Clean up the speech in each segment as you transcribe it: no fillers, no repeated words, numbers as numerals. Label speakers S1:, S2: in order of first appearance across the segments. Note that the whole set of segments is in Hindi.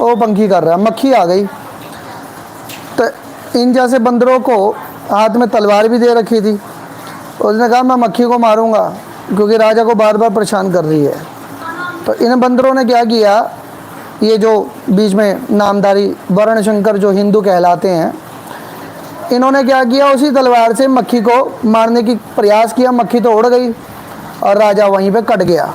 S1: वो पंखी कर रहा है, मक्खी आ गई। तो इन जैसे बंदरों को हाथ में तलवार भी दे रखी थी। उसने कहा मैं मक्खी को मारूंगा क्योंकि राजा को बार बार परेशान कर रही है। तो इन बंदरों ने क्या किया, ये जो बीच में नामधारी वर्ण शंकर जो हिंदू कहलाते हैं, इन्होंने क्या किया, उसी तलवार से मक्खी को मारने की प्रयास किया। मक्खी तो उड़ गई और राजा वहीं पे कट गया।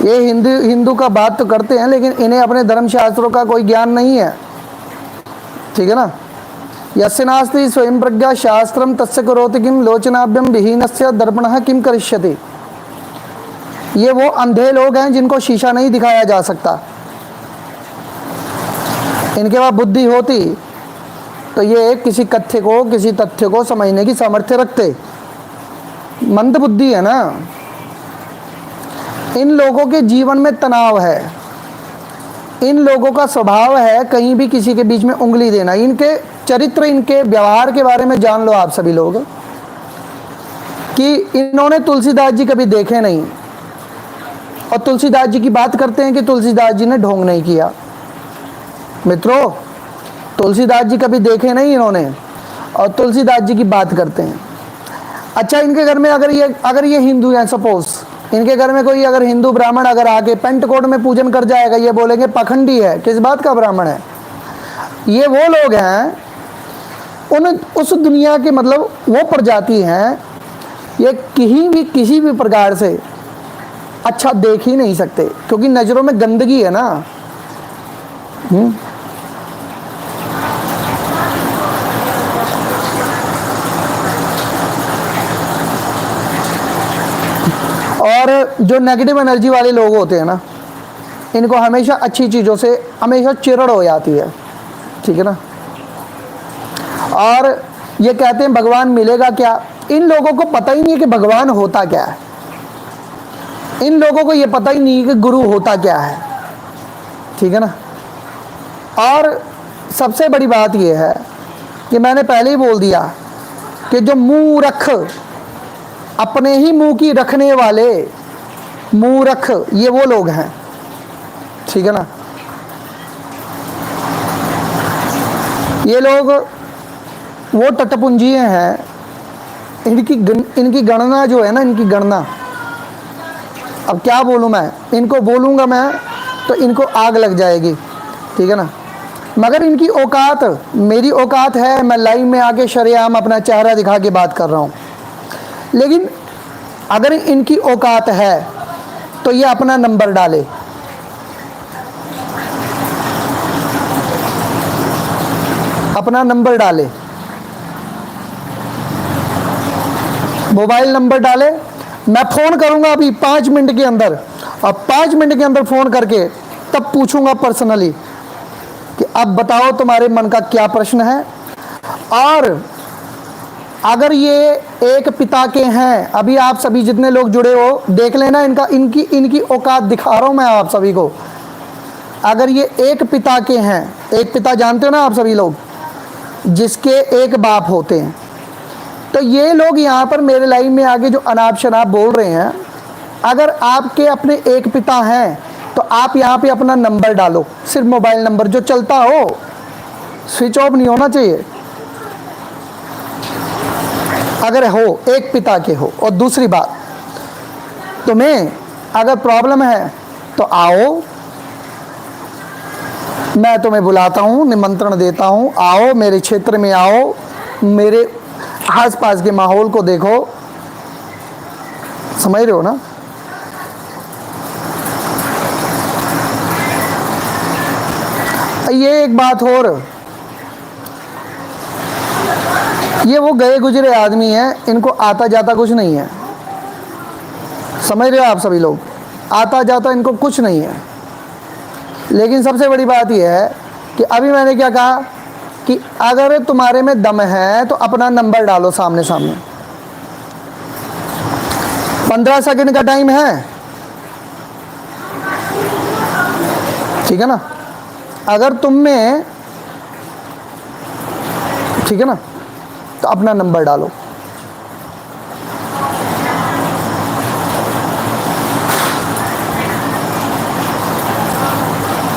S1: ये हिंदू का बात तो करते हैं, लेकिन इन्हें अपने धर्मशास्त्रों का कोई ज्ञान नहीं है, ठीक है ना। यस्य नास्ति स्वयं प्रज्ञा शास्त्रम तस्य करोति किम लोचनाभ्यम विहीनस्य दर्पणः किम करिष्यति। ये वो अंधे लोग हैं जिनको शीशा नहीं दिखाया जा सकता। इनके पास बुद्धि होती तो ये किसी कथ्य को, किसी तथ्य को समझने की सामर्थ्य रखते। मंद बुद्धि है ना। इन लोगों के जीवन में तनाव है, इन लोगों का स्वभाव है कहीं भी किसी के बीच में उंगली देना। इनके चरित्र, इनके व्यवहार के बारे में जान लो आप सभी लोग कि इन्होंने तुलसीदास जी कभी देखे नहीं, और तुलसीदास जी की बात करते हैं कि तुलसीदास जी ने ढोंग नहीं किया। मित्रों, तुलसीदास जी कभी देखे नहीं इन्होंने, और तुलसीदास जी की बात करते हैं। अच्छा, इनके घर में अगर ये हिंदू हैं, सपोज इनके घर में कोई अगर हिंदू ब्राह्मण अगर आके पेंट कोट में पूजन कर जाएगा, ये बोलेंगे पखंडी है। किस बात का ब्राह्मण है? ये वो लोग हैं, उस दुनिया के मतलब वो प्रजाति हैं, ये किसी भी प्रकार से अच्छा देख ही नहीं सकते, क्योंकि नज़रों में गंदगी है ना। और जो नेगेटिव एनर्जी वाले लोग होते हैं ना, इनको हमेशा अच्छी चीज़ों से हमेशा चिढ़ हो जाती है, ठीक है ना। और ये कहते हैं भगवान मिलेगा क्या। इन लोगों को पता ही नहीं है कि भगवान होता क्या है। इन लोगों को ये पता ही नहीं है कि गुरु होता क्या है, ठीक है ना। और सबसे बड़ी बात ये है कि मैंने पहले ही बोल दिया कि जो मुंह रख, अपने ही मुंह की रखने वाले मूर्ख, ये वो लोग हैं, ठीक है ना। ये लोग वो टटपुंजिये हैं। इनकी गणना जो है ना, इनकी गणना, अब क्या बोलूँ मैं, इनको बोलूँगा मैं तो इनको आग लग जाएगी, ठीक है ना। मगर इनकी औकात, मेरी औकात है, मैं लाइव में आके शरेआम अपना चेहरा दिखा के बात कर रहा हूँ। लेकिन अगर इनकी औकात है तो ये अपना नंबर डाले। अपना नंबर डाले, मोबाइल नंबर डाले। मैं फ़ोन करूंगा अभी 5 मिनट के अंदर, और 5 मिनट के अंदर फ़ोन करके तब पूछूंगा पर्सनली कि अब बताओ तुम्हारे मन का क्या प्रश्न है। और अगर ये एक पिता के हैं, अभी आप सभी जितने लोग जुड़े हो देख लेना, इनकी औकात दिखा रहा हूं मैं आप सभी को। अगर ये एक पिता के हैं, एक पिता जानते हो ना आप सभी लोग, जिसके एक बाप होते हैं, तो ये लोग यहाँ पर मेरे लाइन में आगे जो अनाप शनाप बोल रहे हैं, अगर आपके अपने एक पिता हैं तो आप यहाँ पे अपना नंबर डालो, सिर्फ मोबाइल नंबर जो चलता हो, स्विच ऑफ नहीं होना चाहिए। अगर हो, एक पिता के हो। और दूसरी बात, तुम्हें अगर प्रॉब्लम है तो आओ, मैं तुम्हें बुलाता हूँ, निमंत्रण देता हूँ, आओ मेरे क्षेत्र में आओ, मेरे आसपास के माहौल को देखो। समझ रहे हो ना। ये एक बात और, ये वो गए गुजरे आदमी हैं, इनको आता जाता कुछ नहीं है। समझ रहे हो आप सभी लोग, आता जाता इनको कुछ नहीं है। लेकिन सबसे बड़ी बात यह है कि अभी मैंने क्या कहा कि अगर तुम्हारे में दम है तो अपना नंबर डालो सामने सामने। 15 सेकंड का टाइम है, ठीक है ना। अगर तुम में, ठीक है ना, तो अपना नंबर डालो।